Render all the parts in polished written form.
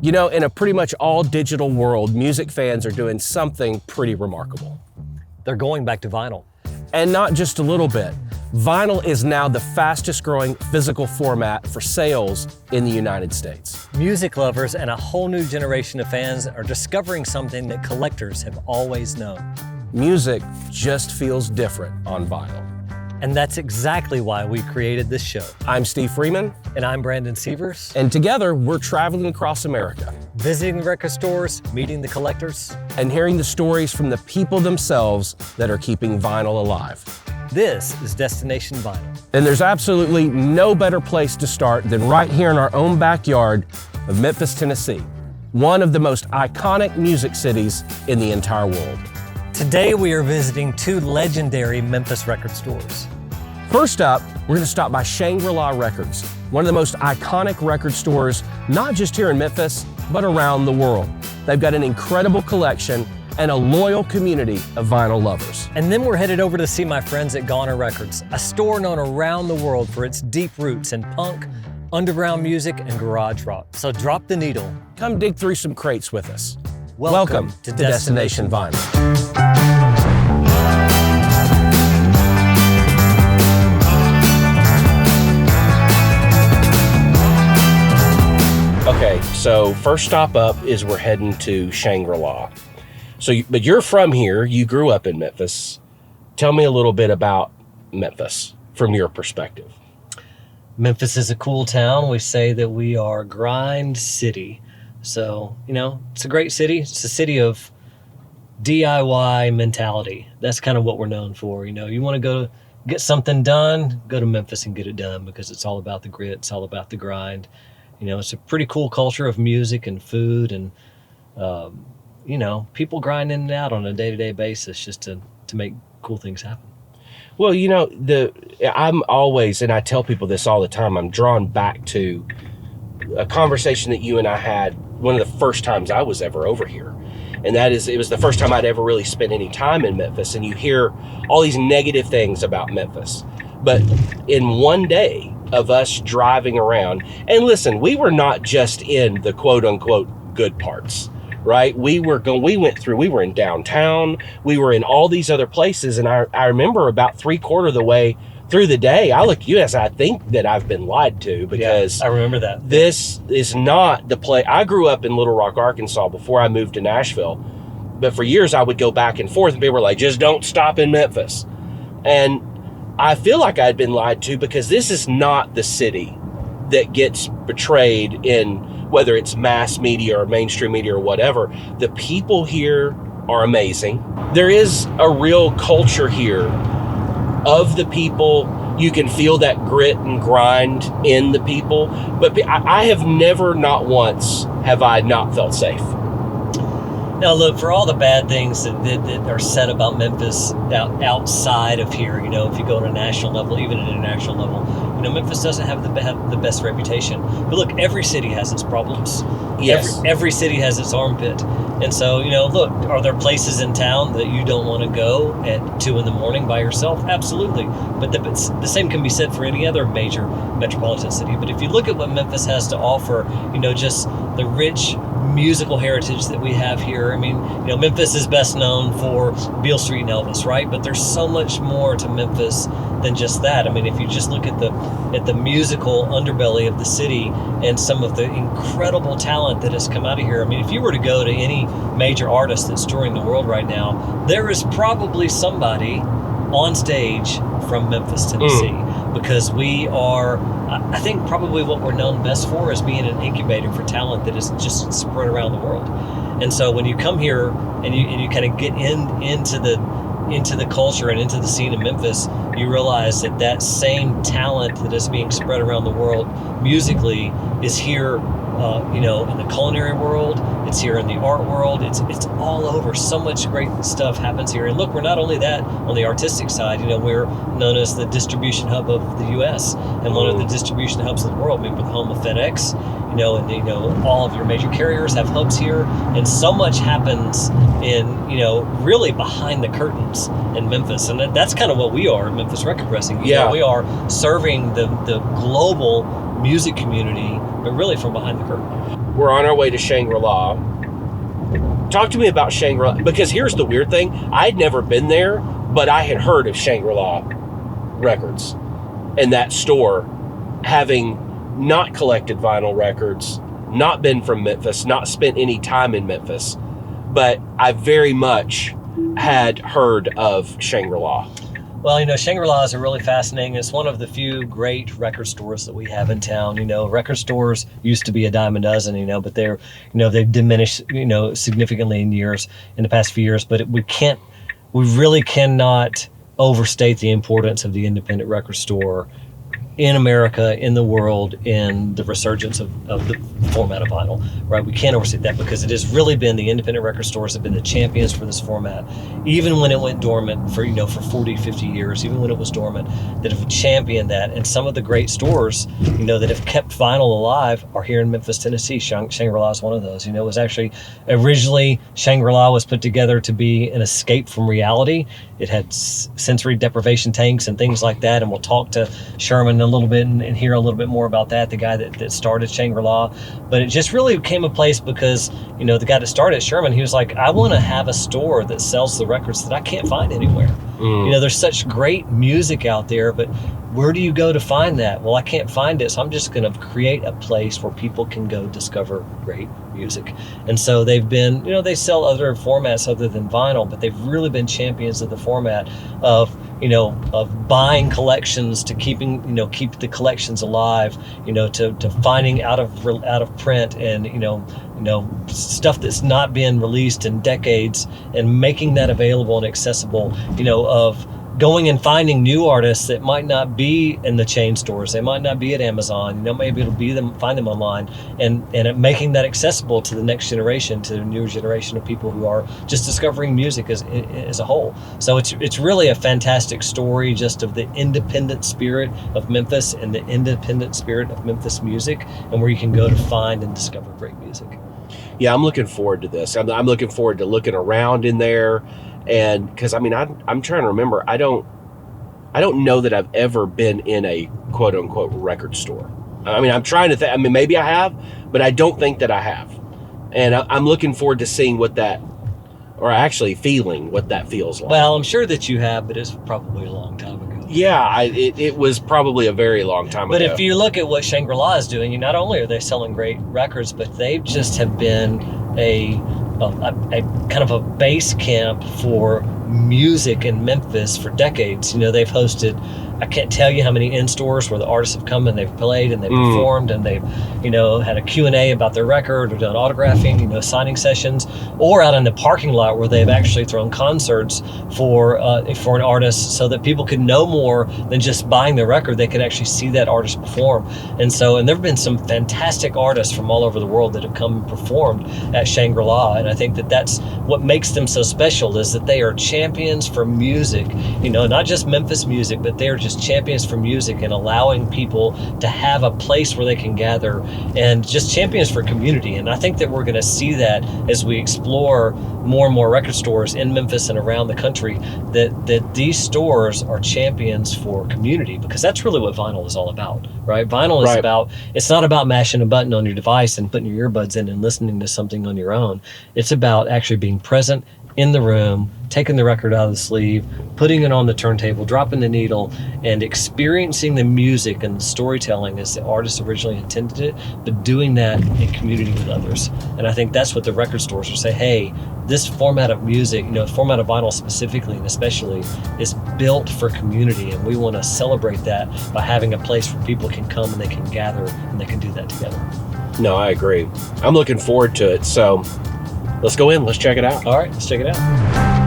You know, in a pretty much all digital world, music fans are doing something pretty remarkable. They're going back to vinyl. And not just a little bit. Vinyl is now the fastest growing physical format for sales in the United States. Music lovers and a whole new generation of fans are discovering something that collectors have always known. Music just feels different on vinyl. And that's exactly why we created this show. I'm Steve Freeman. And I'm Brandon Seavers. And together, we're traveling across America. Visiting record stores, meeting the collectors. And hearing the stories from the people themselves that are keeping vinyl alive. This is Destination Vinyl. And there's absolutely no better place to start than right here in our own backyard of Memphis, Tennessee. One of the most iconic music cities in the entire world. Today we are visiting two legendary Memphis record stores. First up, we're going to stop by Shangri-La Records, one of the most iconic record stores, not just here in Memphis, but around the world. They've got an incredible collection and a loyal community of vinyl lovers. And then we're headed over to see my friends at Goner Records, a store known around the world for its deep roots in punk, underground music, and garage rock. So drop the needle. Come dig through some crates with us. Welcome to Destination Vinyl. Okay, so first stop up is we're heading to Shangri-La. But you're from here, you grew up in Memphis. Tell me a little bit about Memphis from your perspective. Memphis is a cool town. We say that we are grind city. So, you know, it's a great city. It's a city of DIY mentality. That's kind of what we're known for. You know, you want to go get something done, go to Memphis and get it done because it's all about the grit. It's all about the grind. You know, it's a pretty cool culture of music and food and, you know, people grind in and out on a day-to-day basis just to make cool things happen. Well, you know, I'm always, and I tell people this all the time, I'm drawn back to a conversation that you and I had one of the first times I was ever over here. And that is, it was the first time I'd ever really spent any time in Memphis. And you hear all these negative things about Memphis. But in one day of us driving around, and listen, we were not just in the quote unquote good parts, right? We were in downtown, we were in all these other places. And I remember about 3/4 of the way through the day, I look at you as I think that I've been lied to because I remember that. This is not the place. I grew up in Little Rock, Arkansas before I moved to Nashville. But for years I would go back and forth and people were like, just don't stop in Memphis. And I feel like I'd been lied to because this is not the city that gets betrayed in whether it's mass media or mainstream media or whatever. The people here are amazing. There is a real culture here of the people. You can feel that grit and grind in the people, but I have never, not once, have I not felt safe. Now look, for all the bad things that are said about Memphis outside of here, you know, if you go on a national level, even an international level, you know, Memphis doesn't have the best reputation. But look, every city has its problems. Yes. Every city has its armpit. And so, you know, look, are there places in town that you don't want to go at 2 a.m. by yourself? Absolutely. But the same can be said for any other major metropolitan city. But if you look at what Memphis has to offer, you know, just the rich musical heritage that we have here. I mean, you know, Memphis is best known for Beale Street and Elvis, right? But there's so much more to Memphis than just that. I mean, if you just look at the musical underbelly of the city and some of the incredible talent that has come out of here. I mean, if you were to go to any major artist that's touring the world right now, there is probably somebody on stage from Memphis, Tennessee, because we are, I think probably what we're known best for is being an incubator for talent that is just spread around the world. And so when you come here and you kind of get into the culture and into the scene in Memphis, you realize that same talent that is being spread around the world musically is here, you know, in the culinary world. It's here in the art world. It's all over. So much great stuff happens here. And look, we're not only that on the artistic side. You know, we're known as the distribution hub of the U.S. and one of the distribution hubs of the world. We're the home of FedEx. You know, and you know all of your major carriers have hubs here, and so much happens in, you know, really behind the curtains in Memphis, and that's kind of what we are at Memphis Record Pressing. You know, we are serving the global music community, but really from behind the curtain. We're on our way to Shangri-La. Talk to me about Shangri-La, because here's the weird thing. I'd never been there, but I had heard of Shangri-La Records and that store, having not collected vinyl records, not been from Memphis, not spent any time in Memphis, but I very much had heard of Shangri-La. Well, Shangri-La is a really fascinating. It's one of the few great record stores that we have in town. Record stores used to be a dime a dozen, but they've diminished, significantly in the past few years. But we really cannot overstate the importance of the independent record store in America, in the world, in the resurgence of the format of vinyl, right? We can't overstate that, because it has really been, the independent record stores have been the champions for this format, even when it went dormant for 40, 50 years, even when it was dormant, that have championed that. And some of the great stores, that have kept vinyl alive are here in Memphis, Tennessee. Shangri-La is one of those. It was actually, originally, Shangri-La was put together to be an escape from reality. It had sensory deprivation tanks and things like that, and we'll talk to Sherman a little bit and hear a little bit more about that, the guy that started Shangri-La. But it just really became a place because, the guy that started Sherman, he was like, I want to have a store that sells the records that I can't find anywhere. There's such great music out there, but where do you go to find that? Well, I can't find it, so I'm just going to create a place where people can go discover great music. And so they've been, they sell other formats other than vinyl, but they've really been champions of the format of buying collections, to keep the collections alive, to finding out of print and, stuff that's not been released in decades, and making that available and accessible, of going and finding new artists that might not be in the chain stores, they might not be at Amazon, maybe it'll find them online, and making that accessible to the next generation, to the newer generation of people who are just discovering music as a whole. So it's really a fantastic story, just of the independent spirit of Memphis and the independent spirit of Memphis music, and where you can go to find and discover great music. Yeah, I'm looking forward to this. I'm looking forward to looking around in there. And because I'm trying to remember, I don't know that I've ever been in a quote unquote record store. I'm trying to think. Maybe I have, but I don't think that I have. And I'm looking forward to seeing what that, or actually feeling what that feels like. Well, I'm sure that you have, but it's probably a long time ago. Yeah, it was probably a very long time ago. But if you look at what Shangri-La is doing, not only are they selling great records, but they just have been a kind of a base camp for music in Memphis for decades. They've hosted, I can't tell you how many in-stores where the artists have come and they've played and they've performed, and they've, had a Q&A about their record, or done autographing, signing sessions, or out in the parking lot where they've actually thrown concerts for an artist, so that people could know more than just buying their record. They could actually see that artist perform. And there have been some fantastic artists from all over the world that have come and performed at Shangri-La. And I think that that's what makes them so special, is that they are champions for music, not just Memphis music, but they're just champions for music, and allowing people to have a place where they can gather, and just champions for community. And I think that we're going to see that as we explore more and more record stores in Memphis and around the country, that these stores are champions for community, because that's really what vinyl is all about, right? Vinyl is about, it's not about mashing a button on your device and putting your earbuds in and listening to something on your own. It's about actually being present in the room, taking the record out of the sleeve, putting it on the turntable, dropping the needle, and experiencing the music and the storytelling as the artist originally intended it, but doing that in community with others. And I think that's what the record stores will say, hey, this format of music, format of vinyl specifically and especially, is built for community, and we want to celebrate that by having a place where people can come and they can gather and they can do that together. No, I agree. I'm looking forward to it. So let's go in. Let's check it out. All right, let's check it out.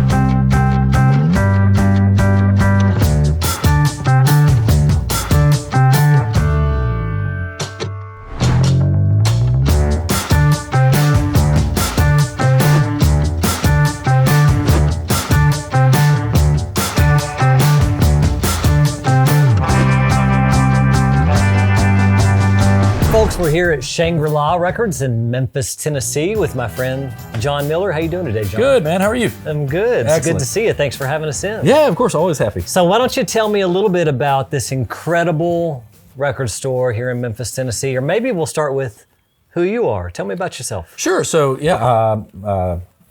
We're here at Shangri-La Records in Memphis, Tennessee, with my friend John Miller. How you doing today, John? Good, man. How are you? I'm good. Excellent. It's good to see you. Thanks for having us in. Yeah, of course. Always happy. So why don't you tell me a little bit about this incredible Record store here in Memphis, Tennessee. Or maybe we'll start with who you are. Tell me about yourself. Sure. So,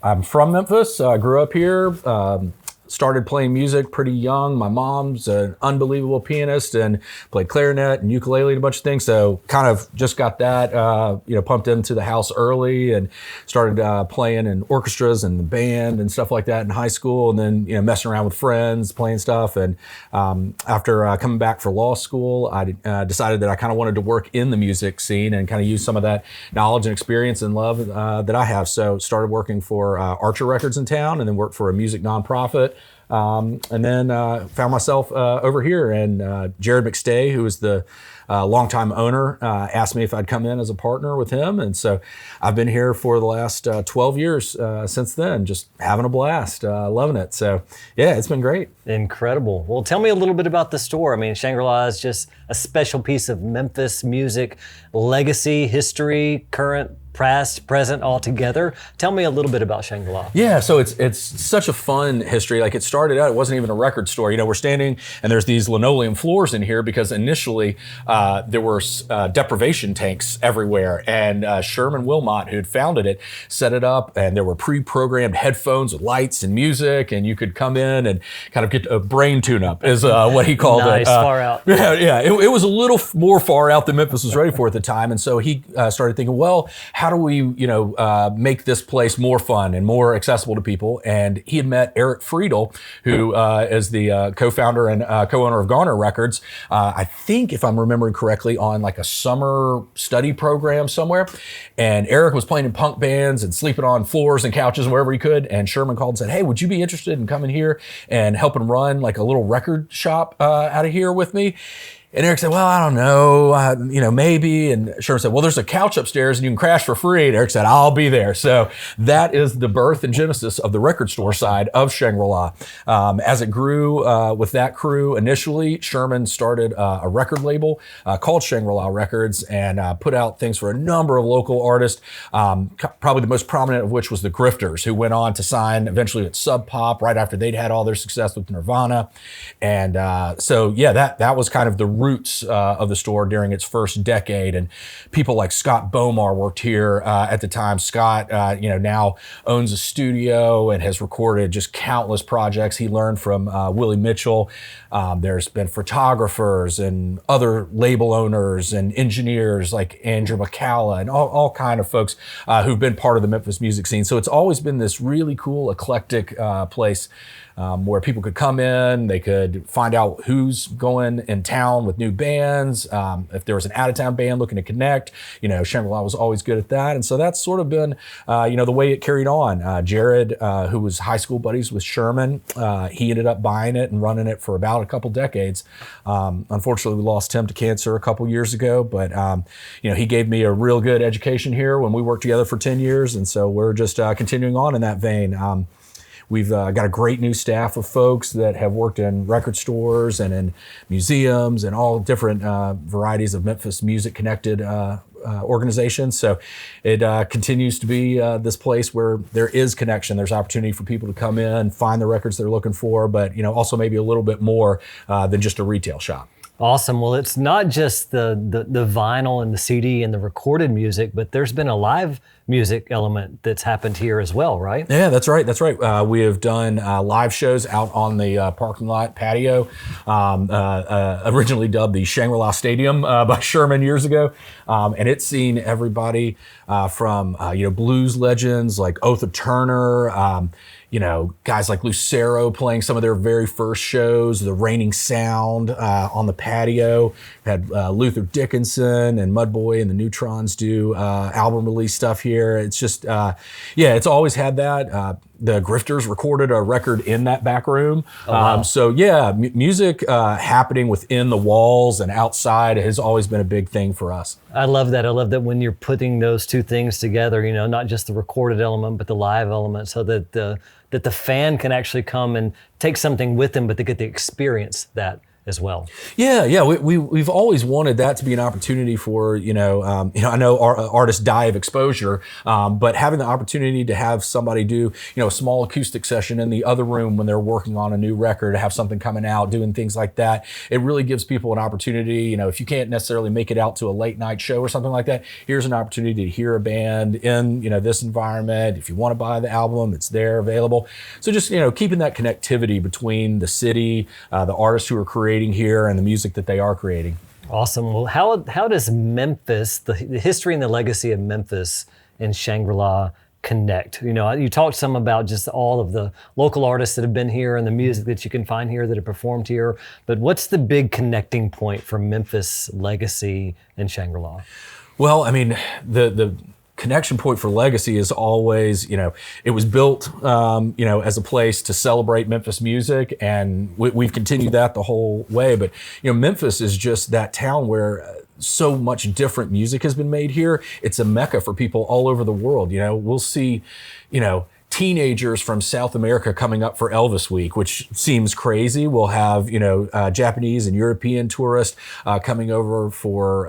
I'm from Memphis. Grew up here. Started playing music pretty young. My mom's an unbelievable pianist and played clarinet and ukulele and a bunch of things. So kind of just got that, pumped into the house early and started playing in orchestras and the band and stuff like that in high school. And then, messing around with friends, playing stuff. And after coming back for law school, I decided that I kind of wanted to work in the music scene and kind of use some of that knowledge and experience and love that I have. So started working for Archer Records in town and then worked for a music nonprofit. And then found myself over here, and Jared McStay, who was the longtime owner, asked me if I'd come in as a partner with him. And so I've been here for the last 12 years since then, just having a blast, loving it. So yeah, it's been great. Incredible. Well, tell me a little bit about the store. I mean, Shangri-La is just a special piece of Memphis music, legacy, history, current, past, present, all together. Tell me a little bit about Shangri-La. Yeah, so it's such a fun history. Like, it started out, it wasn't even a record store. We're standing and there's these linoleum floors in here because initially there were deprivation tanks everywhere. And Sherman Wilmot, who'd founded it, set it up, and there were pre-programmed headphones with lights and music, and you could come in and kind of get a brain tune-up, is what he called nice, it. Far out. Yeah, it was a little more far out than Memphis was ready for at the time. And so he started thinking, well, how do we, make this place more fun and more accessible to people? And he had met Eric Friedel, who is the co-founder and co-owner of Garner Records. I think, if I'm remembering correctly, on like a summer study program somewhere. And Eric was playing in punk bands and sleeping on floors and couches and wherever he could. And Sherman called and said, "Hey, would you be interested in coming here and helping run like a little record shop out of here with me?" And Eric said, "Well, I don't know, maybe." And Sherman said, "Well, there's a couch upstairs and you can crash for free." And Eric said, "I'll be there." So that is the birth and genesis of the record store side of Shangri-La. As it grew with that crew, initially, Sherman started a record label called Shangri-La Records and put out things for a number of local artists, probably the most prominent of which was the Grifters, who went on to sign eventually at Sub Pop right after they'd had all their success with Nirvana. And that was kind of the roots of the store during its first decade. And people like Scott Bomar worked here at the time. Scott, now owns a studio and has recorded just countless projects. He learned from Willie Mitchell. There's been photographers and other label owners and engineers like Andrew McCalla and all kind of folks who've been part of the Memphis music scene. So it's always been this really cool, eclectic place where people could come in, they could find out who's going in town with new bands. If there was an out-of-town band looking to connect, Shangri-La was always good at that. And so that's sort of been, the way it carried on. Jared, who was high school buddies with Sherman, he ended up buying it and running it for about a couple decades. Unfortunately, we lost him to cancer a couple years ago, but, he gave me a real good education here when we worked together for 10 years. And so we're just continuing on in that vein. We've got a great new staff of folks that have worked in record stores and in museums and all different varieties of Memphis music-connected organizations. So it continues to be this place where there is connection. There's opportunity for people to come in, find the records they're looking for, but also maybe a little bit more than just a retail shop. Awesome. Well, it's not just the vinyl and the CD and the recorded music, but there's been a live music element that's happened here as well, right? Yeah, that's right. That's right. We have done live shows out on the parking lot patio, originally dubbed the Shangri-La Stadium by Sherman years ago. And it's seen everybody from, blues legends like Otha Turner, guys like Lucero playing some of their very first shows, the Raining Sound on the patio. Had Luther Dickinson and Mudboy and the Neutrons do album release stuff here. It's just, it's always had that. The Grifters recorded a record in that back room. Oh, wow. Music happening within the walls and outside has always been a big thing for us. I love that. I love that when you're putting those two things together, not just the recorded element, but the live element, so that the fan can actually come and take something with them, but they get to experience that as well. Yeah. We've always wanted that to be an opportunity for, I know artists die of exposure, but having the opportunity to have somebody do, a small acoustic session in the other room when they're working on a new record, have something coming out, doing things like that, it really gives people an opportunity. If you can't necessarily make it out to a late night show or something like that, here's an opportunity to hear a band in, this environment. If you want to buy the album, it's there available. So just, keeping that connectivity between the city, the artists who are creating here and the music that they are creating. Awesome. Well, how does Memphis, the history and the legacy of Memphis and Shangri-La connect? You talked some about just all of the local artists that have been here and the music that you can find here that have performed here, but what's the big connecting point for Memphis legacy and Shangri-La? Well, I mean, the connection point for legacy is always, it was built, as a place to celebrate Memphis music, and we've continued that the whole way. But, Memphis is just that town where so much different music has been made here. It's a mecca for people all over the world. We'll see, teenagers from South America coming up for Elvis Week, which seems crazy. We'll have, Japanese and European tourists coming over for,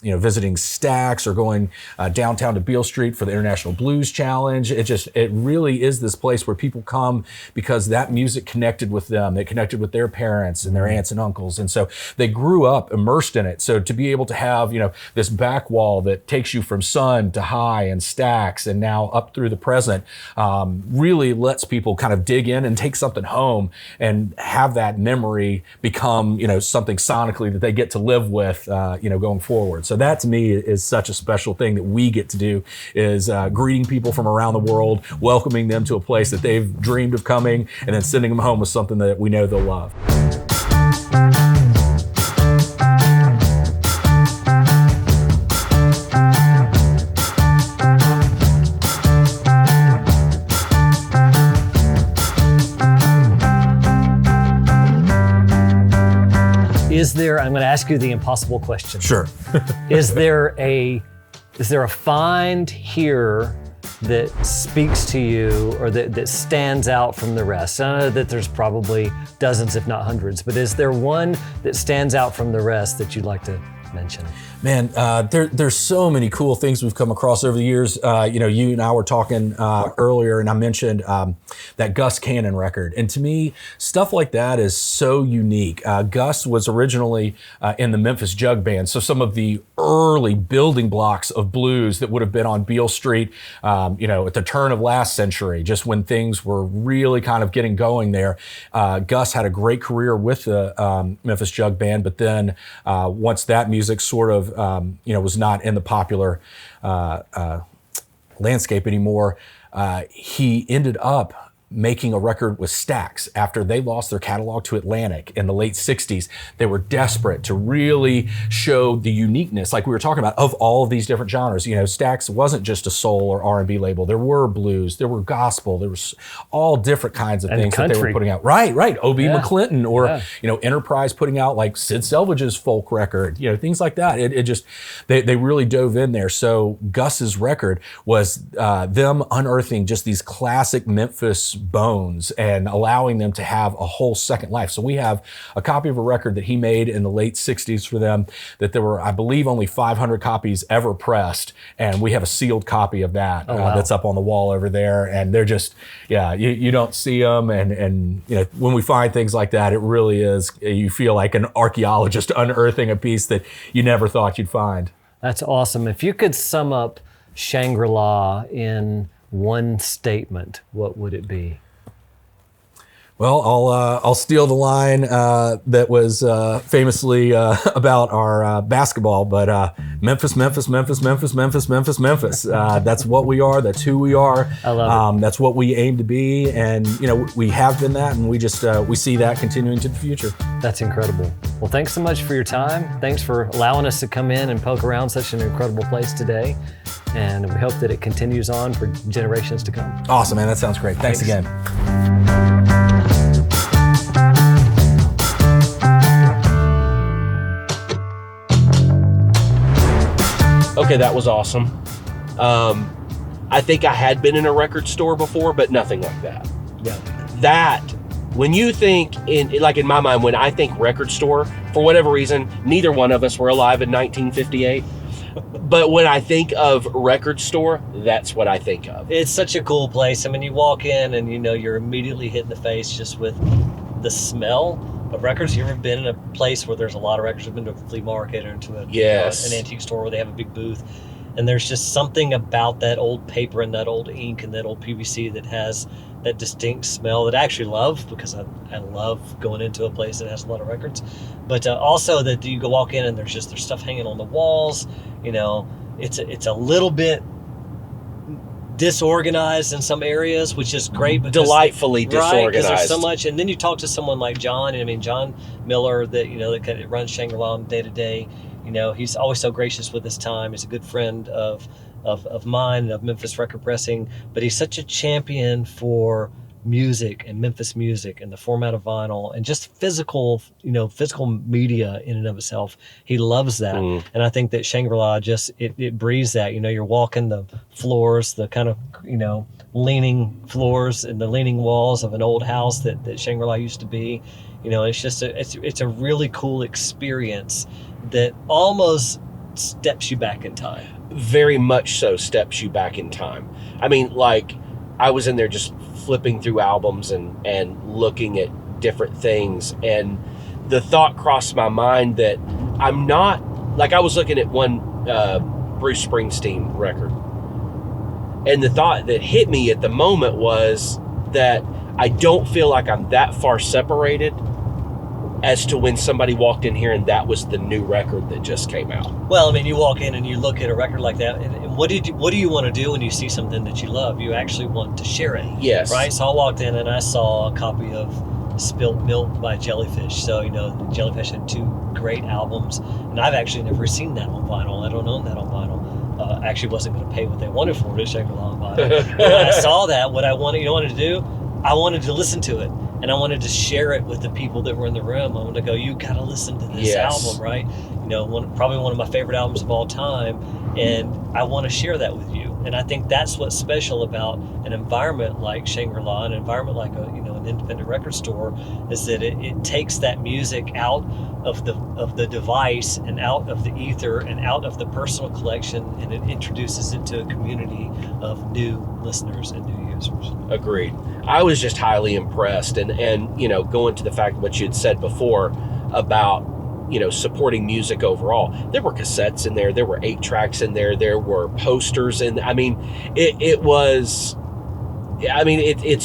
visiting Stax or going downtown to Beale Street for the International Blues Challenge. It really is this place where people come because that music connected with them. They connected with their parents and their aunts and uncles. And so they grew up immersed in it. So to be able to have, this back wall that takes you from Sun to High and Stax and now up through the present, really lets people kind of dig in and take something home and have that memory become, something sonically that they get to live with, going forward. So that to me is such a special thing that we get to do, is greeting people from around the world, welcoming them to a place that they've dreamed of coming, and then sending them home with something that we know they'll love. I'm going to ask you the impossible question. Sure. Is there a find here that speaks to you or that stands out from the rest? I know that there's probably dozens, if not hundreds, but is there one that stands out from the rest that you'd like to mention? Man, there's so many cool things we've come across over the years. You and I were talking earlier, and I mentioned that Gus Cannon record. And to me, stuff like that is so unique. Gus was originally in the Memphis Jug Band, so some of the early building blocks of blues that would have been on Beale Street, at the turn of last century, just when things were really kind of getting going there. Gus had a great career with the Memphis Jug Band, but then once that music sort of was not in the popular landscape anymore, he ended up making a record with Stax after they lost their catalog to Atlantic in the late 60s. They were desperate to really show the uniqueness, like we were talking about, of all of these different genres. Stax wasn't just a soul or R&B label. There were blues, there were gospel, there was all different kinds of things that they were putting out. Right. O.B. McClinton or, Enterprise putting out like Sid Selvage's folk record, things like that. They really dove in there. So Gus's record was them unearthing just these classic Memphis bones and allowing them to have a whole second life. So we have a copy of a record that he made in the late 60s for them that there were, I believe, only 500 copies ever pressed, and we have a sealed copy of that that's up on the wall over there. And they're just, you don't see them, and when we find things like that, it really is, you feel like an archaeologist unearthing a piece that you never thought you'd find. That's awesome. If you could sum up Shangri-La in one statement, what would it be? Well, I'll steal the line that was famously about our basketball, but Memphis, Memphis, Memphis, Memphis, Memphis, Memphis, Memphis. That's what we are. That's who we are. I love it. That's what we aim to be, and we have been that, and we just we see that continuing to the future. That's incredible. Well, thanks so much for your time. Thanks for allowing us to come in and poke around such an incredible place today, and we hope that it continues on for generations to come. Awesome, man. That sounds great. Thanks again. Okay, that was awesome. I think I had been in a record store before, but nothing like that. Yeah. That When you think in my mind, when I think record store, for whatever reason, neither one of us were alive in 1958. But when I think of record store, that's what I think of. It's such a cool place. I mean, you walk in and you're immediately hit in the face just with the smell of records. You ever been in a place where there's a lot of records? You've been to a flea market or into an antique store where they have a big booth, and there's just something about that old paper and that old ink and that old PVC that has that distinct smell that I actually love, because I love going into a place that has a lot of records. But also that you go walk in and there's stuff hanging on the walls. It's a little bit disorganized in some areas, which is great. Because, delightfully disorganized. Right, because there's so much. And then you talk to someone like John. I mean, John Miller, that runs Shangri-La day to day. He's always so gracious with his time. He's a good friend of mine and of Memphis Record Pressing. But he's such a champion for music and Memphis music and the format of vinyl and just physical media in and of itself. He loves that. And I think that Shangri-La it breathes that. You're walking the floors, the kind of leaning floors and the leaning walls of an old house that Shangri-La used to be. It's just it's a really cool experience that almost steps you back in time. Very much so steps you back in time. I mean, like, I was in there just flipping through albums and looking at different things, and the thought crossed my mind that I'm not, like, I was looking at one Bruce Springsteen record, and the thought that hit me at the moment was that I don't feel like I'm that far separated as to when somebody walked in here and that was the new record that just came out. Well, I mean, you walk in and you look at a record like that, and what do you want to do when you see something that you love? You actually want to share it. Yes. Right? So I walked in and I saw a copy of Spilt Milk by Jellyfish. So, Jellyfish had 2 great albums, and I've actually never seen that on vinyl. I don't own that on vinyl. I actually wasn't going to pay what they wanted for it at Shangri-La on vinyl. When I saw that, what I wanted to do? I wanted to listen to it. And I wanted to share it with the people that were in the room. I wanted to go, you got to listen to this album, right? Probably one of my favorite albums of all time. And I want to share that with you. And I think that's what's special about an environment like Shangri-La, an environment like an independent record store, is that it takes that music out of the device and out of the ether and out of the personal collection, and it introduces it to a community of new listeners and new users. Agreed. I was just highly impressed, and going to the fact of what you had said before about supporting music overall. There were cassettes in there, there were 8 tracks in there, there were posters, and I mean, it's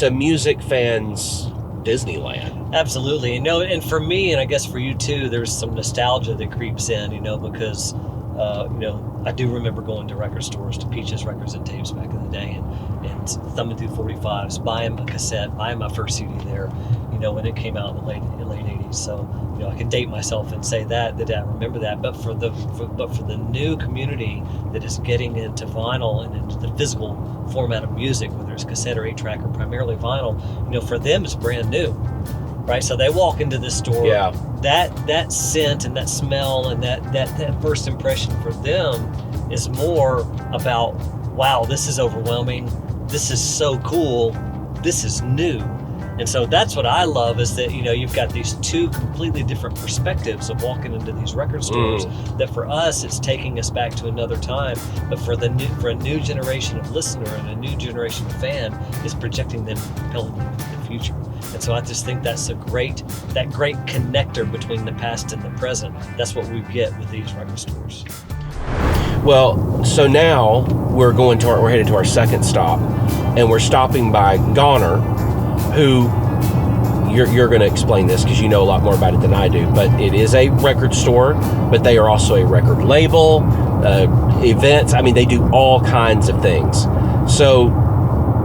a music fan's Disneyland. Absolutely. And for me, and I guess for you too, there's some nostalgia that creeps in, because I do remember going to record stores, to Peaches Records and Tapes back in the day, and thumbing through 45s, buying a cassette, buying my first CD there, when it came out in the late 80s. So, I can date myself and say that I remember that. But for the new community that is getting into vinyl and into the physical format of music, whether it's cassette or 8-track or primarily vinyl, for them it's brand new. Right, so they walk into this store. Yeah. That scent and that smell and that first impression for them is more about, wow, this is overwhelming. This is so cool. This is new. And so that's what I love, is that you've got these 2 completely different perspectives of walking into these record stores. That for us, it's taking us back to another time, but for a new generation of listener and a new generation of fan, is projecting them, propelling them into the future. And so I just think that's that great connector between the past and the present. That's what we get with these record stores. Well, so now we're headed to our second stop, and we're stopping by Goner, who you're going to explain this because you know a lot more about it than I do, but it is a record store, but they are also a record label, events. I mean, they do all kinds of things. So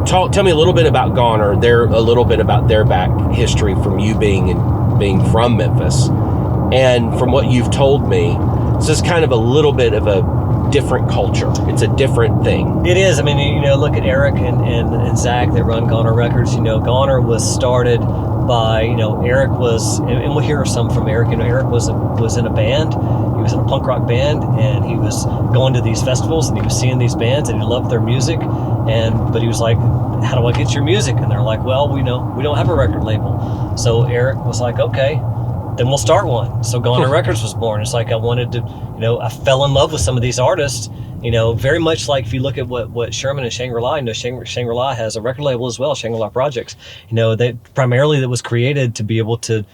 tell me a little bit about Goner, a little bit about their back history from you being from Memphis. And from what you've told me, this is kind of a little bit of a different culture. It's a different thing. It is. I mean, look at Eric and Zach that run Goner Records. Goner was started by, Eric was, and we'll hear some from Eric. Eric was in a band. He was in a punk rock band, and he was going to these festivals, and he was seeing these bands, and he loved their music. But he was like, how do I get your music? And they're like, well, we don't have a record label. So Eric was like, okay, then we'll start one. So Goner Records was born. It's like I wanted to, I fell in love with some of these artists, very much like if you look at what Sherman and Shangri-La, Shangri-La has a record label as well, Shangri-La Projects, that primarily that was created to be able to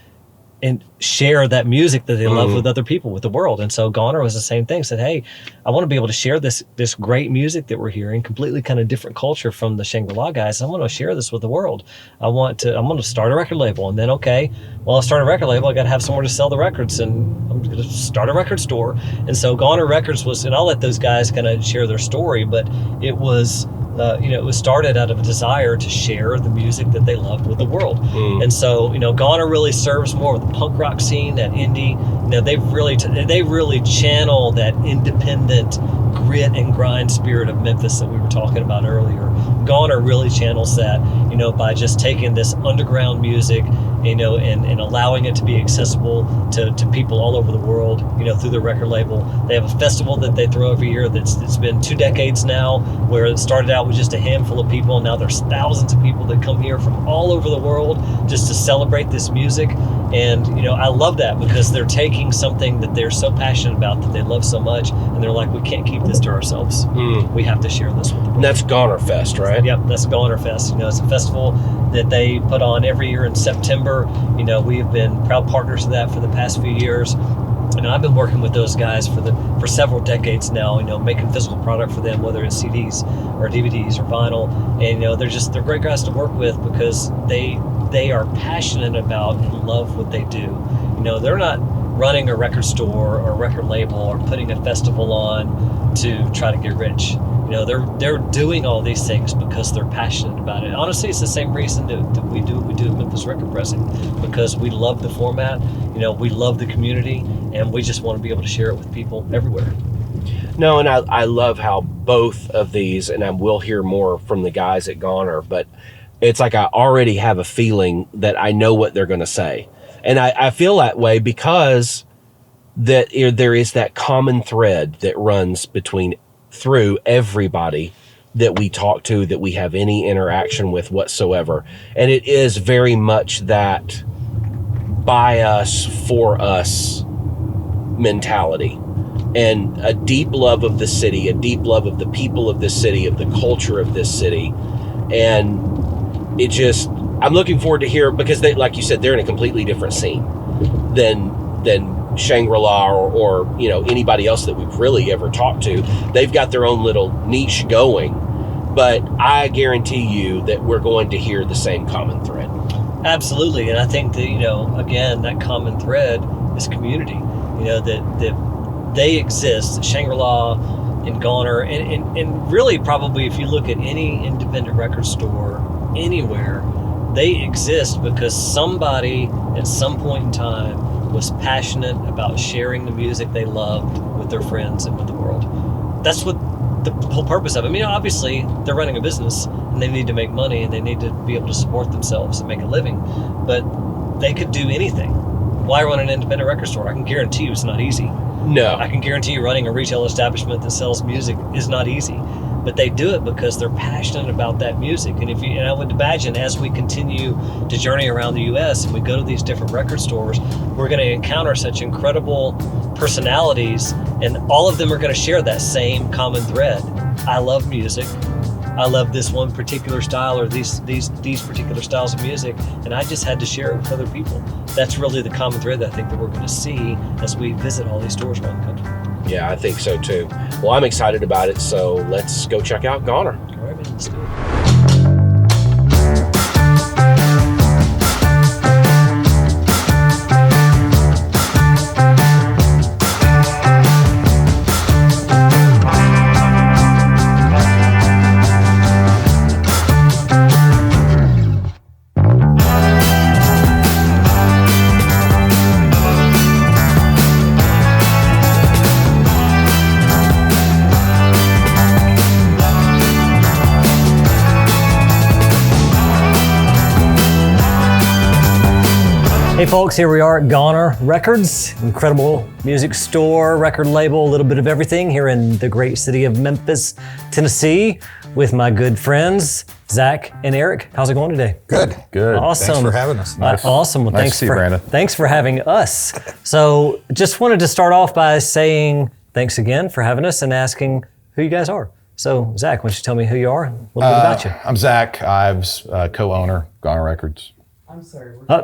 and share that music that they love with other people, with the world. And so Goner was the same thing, said, hey, I want to be able to share this great music that we're hearing, completely kind of different culture from the Shangri-La guys. I want to share this with the world. I'm going to start a record label. And then, okay, well, I'll start a record label. I got to have somewhere to sell the records, and I'm going to start a record store. And so Goner Records was, and I'll let those guys kind of share their story, but it was, it was started out of a desire to share the music that they loved with the world. And so, Goner really serves more with the punk rock scene, that indie. They really channel that independent grit and grind spirit of Memphis that we were talking about earlier. Goner really channels that, by just taking this underground music, and allowing it to be accessible to people all over the world, through the record label. They have a festival that they throw every year it's been 2 decades now, where it started out with just a handful of people, and now there's thousands of people that come here from all over the world just to celebrate this music. And, I love that, because they're taking something that they're so passionate about, that they love so much, and they're like, we can't keep this to ourselves. We have to share this with the world. And that's Goner Fest, right? Yep, that's Goner Fest. It's a festival that they put on every year in September. We have been proud partners of that for the past few years. And I've been working with those guys for several decades now, making physical product for them, whether it's CDs or DVDs or vinyl. And, they're great guys to work with, because they are passionate about and love what they do. They're not running a record store or a record label or putting a festival on to try to get rich. They're doing all these things because they're passionate about it. Honestly, it's the same reason that we do what we do at Memphis Record Pressing, because we love the format, we love the community, and we just want to be able to share it with people everywhere. No, and I love how both of these, and I will hear more from the guys at Goner, but it's like I already have a feeling that I know what they're going to say. And I feel that way because that there is that common thread that runs through everybody that we talk to, that we have any interaction with whatsoever. And it is very much that by us, for us mentality, and a deep love of the city, a deep love of the people of this city, of the culture of this city. And I'm looking forward to hear, because they, like you said, they're in a completely different scene than Shangri-La or anybody else that we've really ever talked to. They've got their own little niche going, but I guarantee you that we're going to hear the same common thread. Absolutely. And I think that, again, that common thread is community, that they exist, Shangri-La and Goner, and really probably if you look at any independent record store anywhere, they exist because somebody at some point in time was passionate about sharing the music they loved with their friends and with the world. That's what the whole purpose of it. Obviously, they're running a business, and they need to make money, and they need to be able to support themselves and make a living, but they could do anything. Why run an independent record store? I can guarantee you it's not easy. No. I can guarantee you running a retail establishment that sells music is not easy. But they do it because they're passionate about that music. And I would imagine as we continue to journey around the U.S. and we go to these different record stores, we're going to encounter such incredible personalities, and all of them are going to share that same common thread. I love music. I love this one particular style, or these particular styles of music, and I just had to share it with other people. That's really the common thread that I think that we're going to see as we visit all these stores around the country. Yeah, I think so too. Well, I'm excited about it, so let's go check out Goner. All right, man, let's do it. Hey folks, here we are at Goner Records, incredible music store, record label, a little bit of everything here in the great city of Memphis, Tennessee, with my good friends, Zach and Eric. How's it going today? Good. Awesome. Thanks for having us. Awesome. Well, Nice thanks to see you, Brandon. Thanks for having us. So just wanted to start off by saying thanks again for having us and asking who you guys are. So Zach, why don't you tell me who you are, a little bit about you. I'm Zach Ives, co-owner, Goner Records.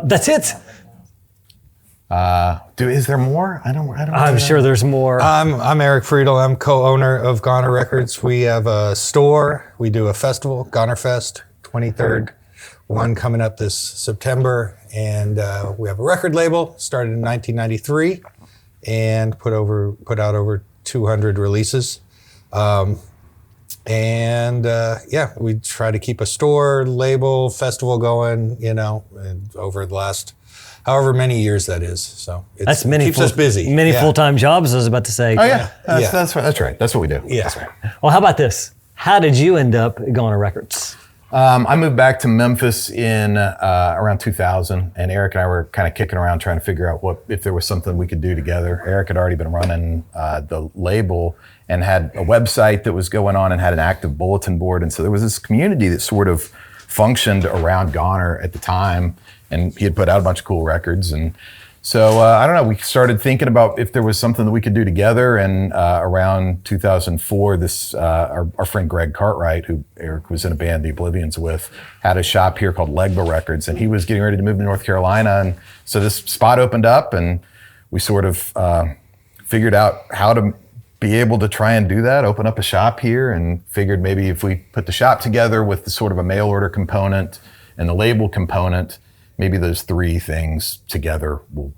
That's it. Is there more? I don't I'm know. sure there's more. I'm Eric Friedel. I'm co-owner of Goner Records. We have a store. We do a festival, Goner Fest, 23rd, one coming up this September. And we have a record label, started in 1993, and put out over 200 releases. We try to keep a store, label, festival going, and over the last however many years that is. So That's many keeps us busy. Many Yeah. full-time jobs, I was about to say. Oh yeah, Yeah. that's right. That's what we do. Yeah. That's right. Well, how about this? How did you end up at Goner Records? I moved back to Memphis in around 2000, and Eric and I were kind of kicking around trying to figure out if there was something we could do together. Eric had already been running the label and had a website that was going on and had an active bulletin board, and so there was this community that sort of functioned around Goner at the time, and he had put out a bunch of cool records. And so, I don't know, we started thinking about if there was something that we could do together. And around 2004, our friend Greg Cartwright, who Eric was in a band, The Oblivions, with, had a shop here called Legba Records, and he was getting ready to move to North Carolina. And so this spot opened up, and we sort of figured out how to be able to try and do that, open up a shop here, and figured maybe if we put the shop together with the sort of a mail order component and the label component, maybe those three things together will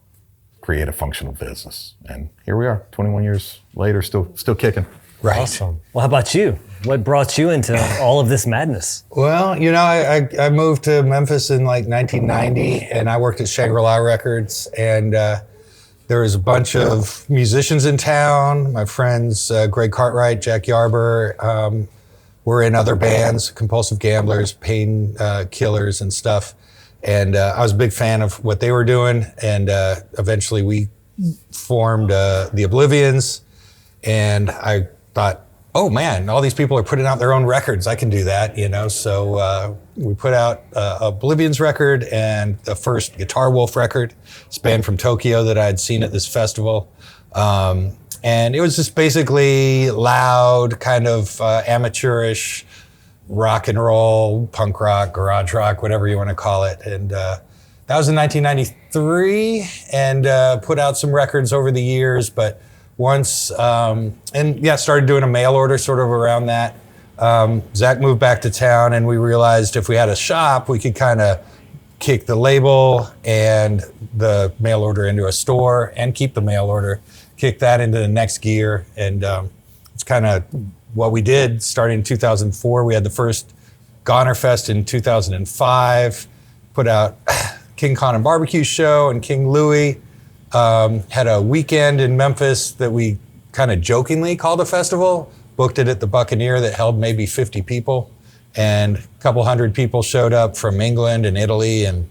create a functional business. And here we are, 21 years later, still kicking. Right. Awesome. Well, how about you? What brought you into all of this madness? Well, I moved to Memphis in like 1990, and I worked at Shangri-La Records, and there was a bunch of musicians in town. My friends, Greg Cartwright, Jack Yarber, were in other bands, Compulsive Gamblers, Pain Killers and stuff. And I was a big fan of what they were doing. And eventually we formed The Oblivions. And I thought, oh man, all these people are putting out their own records. I can do that, So we put out Oblivion's record and the first Guitar Wolf record. It's a band from Tokyo that I had seen at this festival. And it was just basically loud, kind of amateurish rock and roll, punk rock, garage rock, whatever you want to call it. And that was in 1993, and put out some records over the years. But once, started doing a mail order sort of around that. Zach moved back to town, and we realized if we had a shop, we could kind of kick the label and the mail order into a store and keep the mail order, kick that into the next gear. And it's kind of what we did. Starting in 2004, we had the first Goner Fest in 2005, put out King Khan and Barbecue Show and King Louie. Had a weekend in Memphis that we kind of jokingly called a festival, booked it at the Buccaneer that held maybe 50 people. And a couple hundred people showed up from England and Italy and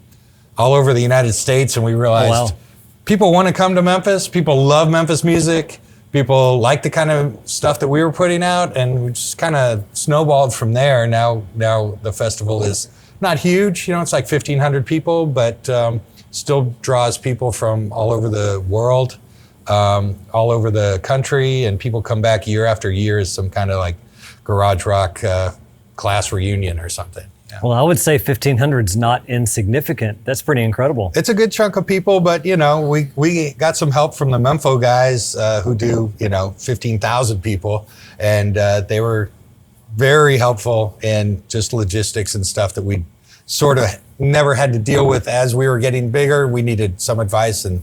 all over the United States. And we realized people want to come to Memphis. People love Memphis music. People like the kind of stuff that we were putting out, and we just kind of snowballed from there. Now the festival is not huge. It's like 1,500 people, but still draws people from all over the world, all over the country, and people come back year after year as some kind of like garage rock class reunion or something. Yeah. Well, I would say 1,500 is not insignificant. That's pretty incredible. It's a good chunk of people, but we got some help from the Mempho guys who do 15,000 people, and they were very helpful in just logistics and stuff that we sort of never had to deal with as we were getting bigger. We needed some advice, and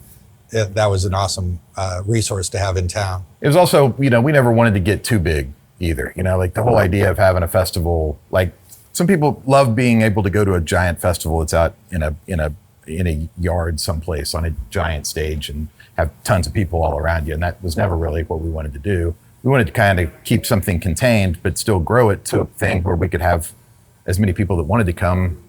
that was an awesome resource to have in town. It was also, we never wanted to get too big either. Like the whole idea of having a festival, like some people love being able to go to a giant festival that's out in a yard someplace on a giant stage and have tons of people all around you. And that was never really what we wanted to do. We wanted to kind of keep something contained, but still grow it to a thing where we could have as many people that wanted to come.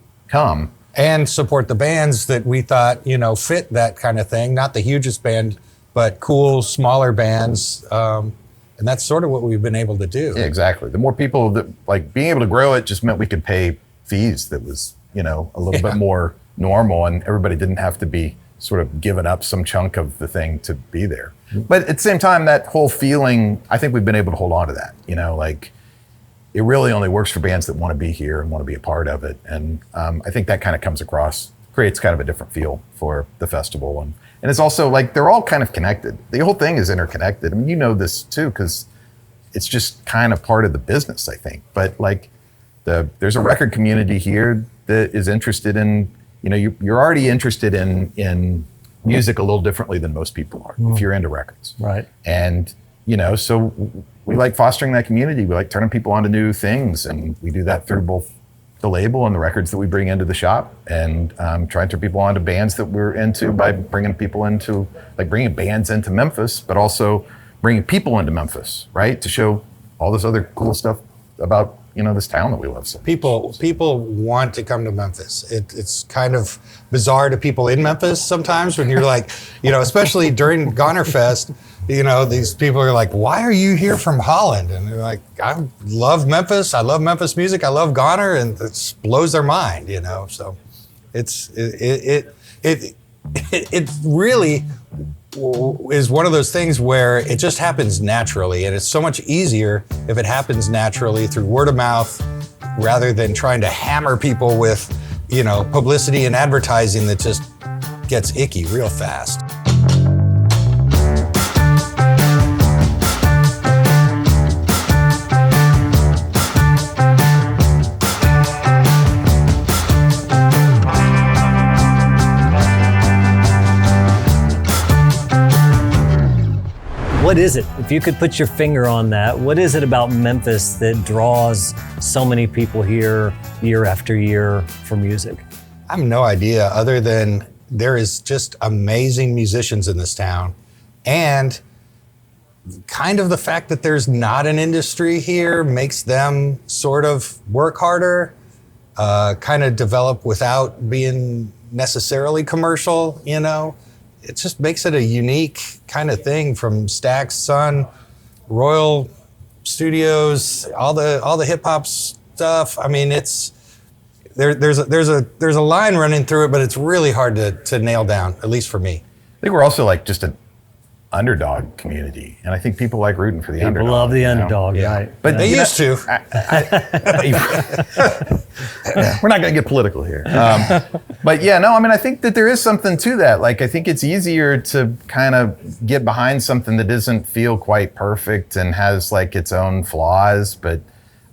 and support the bands that we thought, fit that kind of thing. Not the hugest band, but cool, smaller bands. And that's sort of what we've been able to do. Yeah, exactly. The more people that like being able to grow it just meant we could pay fees that was, a little bit more normal, and everybody didn't have to be sort of giving up some chunk of the thing to be there. But at the same time, that whole feeling, I think we've been able to hold on to that, like it really only works for bands that want to be here and want to be a part of it. And I think that kind of comes across, creates kind of a different feel for the festival. And it's also like, they're all kind of connected. The whole thing is interconnected. I mean, you know this too, because it's just kind of part of the business, I think. But like there's a record community here that is interested in, you're already interested in music a little differently than most people are if you're into records. Right. And, so we like fostering that community. We like turning people onto new things. And we do that through both the label and the records that we bring into the shop, and trying to turn people onto bands that we're into by bringing people into, like bringing bands into Memphis, but also bringing people into Memphis, right? To show all this other cool stuff about, this town that we love so much. People want to come to Memphis. It's kind of bizarre to people in Memphis sometimes when you're like, especially during Goner Fest, these people are like, why are you here from Holland? And they're like, I love Memphis. I love Memphis music. I love Goner. And it blows their mind, so it really is one of those things where it just happens naturally, and it's so much easier if it happens naturally through word of mouth rather than trying to hammer people with, publicity and advertising that just gets icky real fast. What is it? If you could put your finger on that, what is it about Memphis that draws so many people here year after year for music? I have no idea, other than there is just amazing musicians in this town, and kind of the fact that there's not an industry here makes them sort of work harder, kind of develop without being necessarily commercial, It just makes it a unique kind of thing, from Stax, Sun, Royal Studios, all the hip hop stuff. I mean, there's a line running through it, but it's really hard to nail down, at least for me. I think we're also like just an underdog community, and I think people like rooting for the underdog. People love the underdog, right? But they used to. We're not going to get political here. But yeah, no, I mean, I think that there is something to that. Like, I think it's easier to kind of get behind something that doesn't feel quite perfect and has like its own flaws, but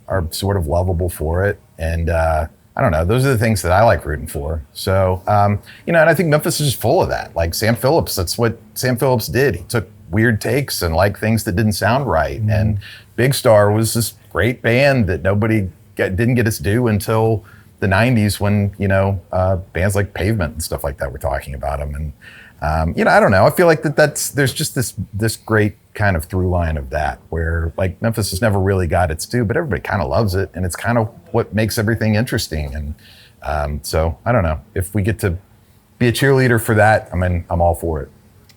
are sort of lovable for it. And I don't know, those are the things that I like rooting for. So, and I think Memphis is just full of that. Like Sam Phillips, that's what Sam Phillips did. He took weird takes and like things that didn't sound right. Mm-hmm. And Big Star was this great band that didn't get its due until the 90s when, bands like Pavement and stuff like that were talking about them. And, I don't know. I feel like there's just this great kind of through line of that, where like Memphis has never really got its due, but everybody kind of loves it. And it's kind of what makes everything interesting. And so I don't know, if we get to be a cheerleader for that, I mean, I'm all for it.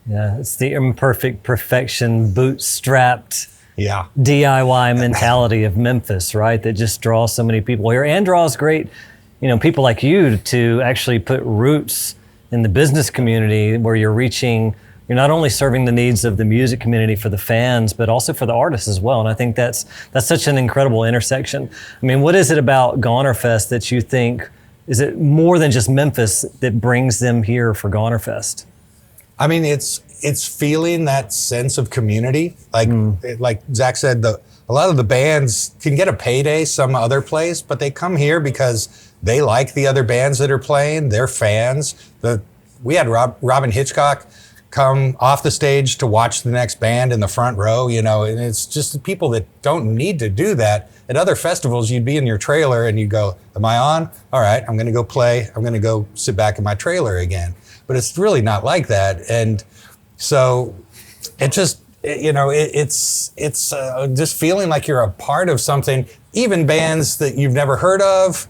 Yeah, it's the imperfect perfection, bootstrapped Yeah. DIY mentality of Memphis, right? That just draws so many people here and draws great, people like you to actually put roots in the business community, where you're not only serving the needs of the music community for the fans, but also for the artists as well. And I think that's such an incredible intersection. I mean, what is it about Goner Fest that you think, is it more than just Memphis that brings them here for Goner Fest? I mean, it's feeling that sense of community. Like Zach said, a lot of the bands can get a payday some other place, but they come here because they like the other bands that are playing. They're fans. We had Robin Hitchcock come off the stage to watch the next band in the front row, and it's just the people that don't need to do that. At other festivals, you'd be in your trailer and you'd go, am I on? All right, I'm gonna go play. I'm gonna go sit back in my trailer again. But it's really not like that. And so it just, it's just feeling like you're a part of something. Even bands that you've never heard of,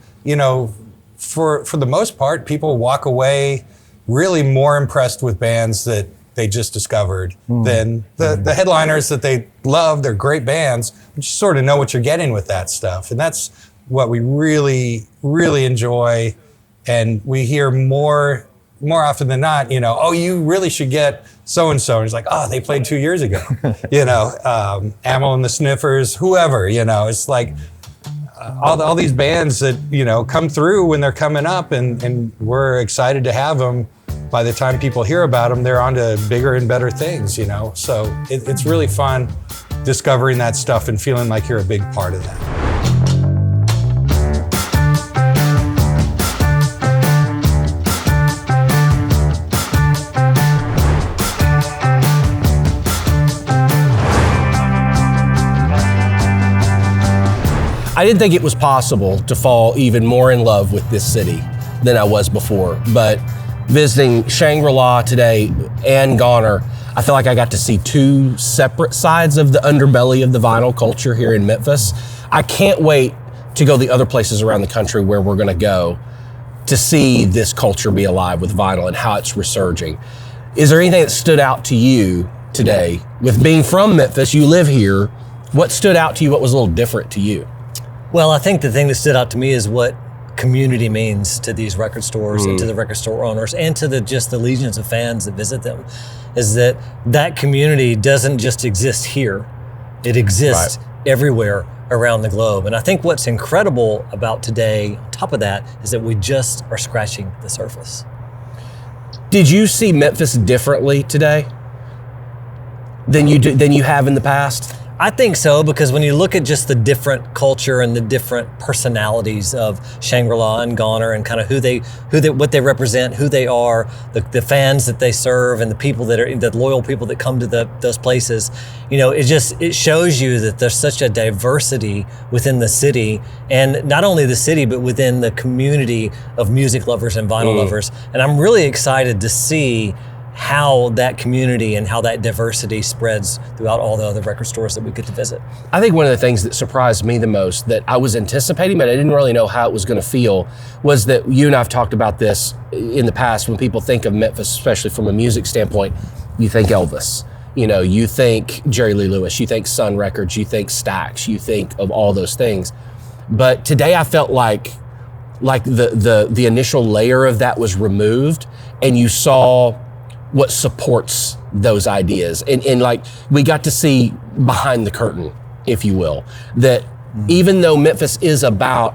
for the most part, people walk away really more impressed with bands that they just discovered than the headliners that they love. They're great bands, but you sort of know what you're getting with that stuff. And that's what we really, really enjoy. And we hear more often than not, you know, oh, you really should get so-and-so. And it's like, oh, they played 2 years ago. You know, Amyl and the Sniffers, whoever, you know, it's like all these bands that, you know, come through when they're coming up, and we're excited to have them. By the time people hear about them, they're on to bigger and better things, you know? So it's really fun discovering that stuff and feeling like you're a big part of that. I didn't think it was possible to fall even more in love with this city than I was before, but visiting Shangri-La today and Goner, I feel like I got to see two separate sides of the underbelly of the vinyl culture here in Memphis. I can't wait to go the other places around the country where we're gonna go to see this culture be alive with vinyl and how it's resurging. Is there anything that stood out to you today? With being from Memphis, you live here, what stood out to you, what was a little different to you? Well, I think the thing that stood out to me is what community means to these record stores and to the record store owners and to just the legions of fans that visit them, is that community doesn't just exist here. It exists everywhere around the globe. And I think what's incredible about today, on top of that, is that we just are scratching the surface. Did you see Memphis differently today than you have in the past? I think so, because when you look at just the different culture and the different personalities of Shangri-La and Goner and kind of what they represent, who they are, the fans that they serve, and the people the loyal people that come to those places, you know, it shows you that there's such a diversity within the city, and not only the city, but within the community of music lovers and vinyl lovers. And I'm really excited to see how that community and how that diversity spreads throughout all the other record stores that we get to visit. I think one of the things that surprised me the most, that I was anticipating, but I didn't really know how it was going to feel, was that you and I have talked about this in the past. When people think of Memphis, especially from a music standpoint, you think Elvis. You know, you think Jerry Lee Lewis, you think Sun Records, you think Stax, you think of all those things. But today I felt like the initial layer of that was removed, and you saw what supports those ideas. And like, we got to see behind the curtain, if you will, that even though Memphis is about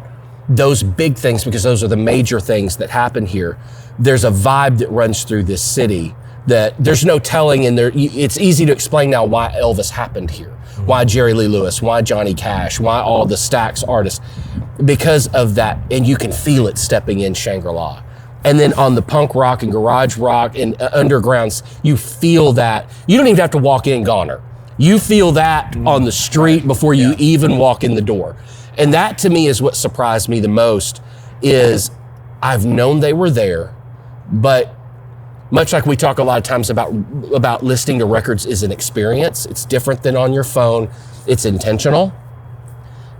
those big things, because those are the major things that happen here, there's a vibe that runs through this city that there's no telling, and it's easy to explain now why Elvis happened here, why Jerry Lee Lewis, why Johnny Cash, why all the Stax artists, because of that. And you can feel it stepping in Shangri-La. And then on the punk rock and garage rock and undergrounds, you feel that. You don't even have to walk in Goner. You feel that on the street before you even walk in the door. And that to me is what surprised me the most, is I've known they were there, but much like we talk a lot of times about listening to records is an experience. It's different than on your phone. It's intentional.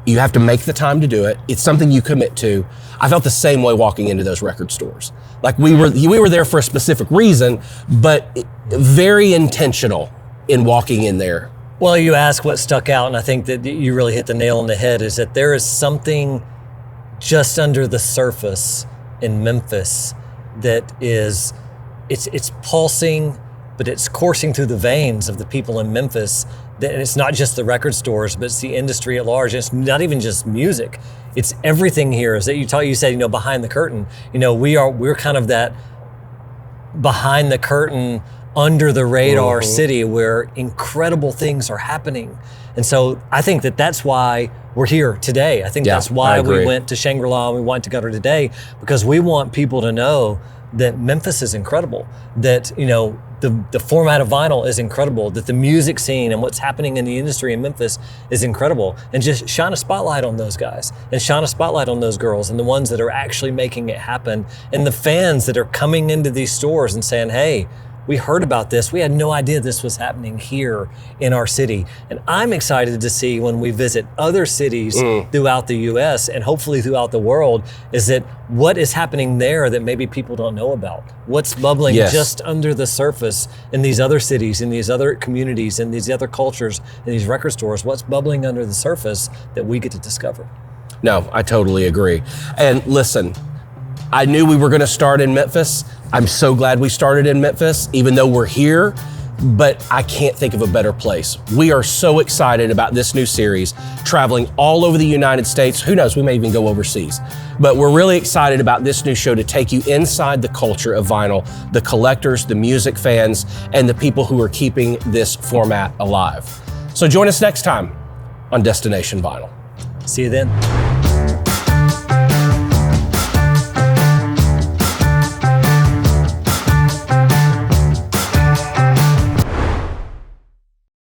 You have to make the time to do it. It's something you commit to. I felt the same way walking into those record stores. Like we were there for a specific reason, but very intentional in walking in there. Well, you ask what stuck out, and I think that you really hit the nail on the head, is that there is something just under the surface in Memphis that is, it's pulsing, but it's coursing through the veins of the people in Memphis. And it's not just the record stores, but it's the industry at large. It's not even just music. It's everything here. Is that you said, you know, behind the curtain. You know, we're kind of that behind the curtain, under the radar city where incredible things are happening. And so I think that that's why we're here today. I think that's why we went to Shangri-La and we went to Gutter today, because we want people to know that Memphis is incredible, that, you know, the format of vinyl is incredible, that the music scene and what's happening in the industry in Memphis is incredible, and just shine a spotlight on those guys and shine a spotlight on those girls and the ones that are actually making it happen, and the fans that are coming into these stores and saying, hey, we heard about this. We had no idea this was happening here in our city. And I'm excited to see when we visit other cities throughout the US and hopefully throughout the world, is that what is happening there that maybe people don't know about? What's bubbling just under the surface in these other cities, in these other communities, in these other cultures, in these record stores? What's bubbling under the surface that we get to discover? No, I totally agree. And listen, I knew we were going to start in Memphis. I'm so glad we started in Memphis, even though we're here, but I can't think of a better place. We are so excited about this new series, traveling all over the United States. Who knows, we may even go overseas. But we're really excited about this new show to take you inside the culture of vinyl, the collectors, the music fans, and the people who are keeping this format alive. So join us next time on Destination Vinyl. See you then.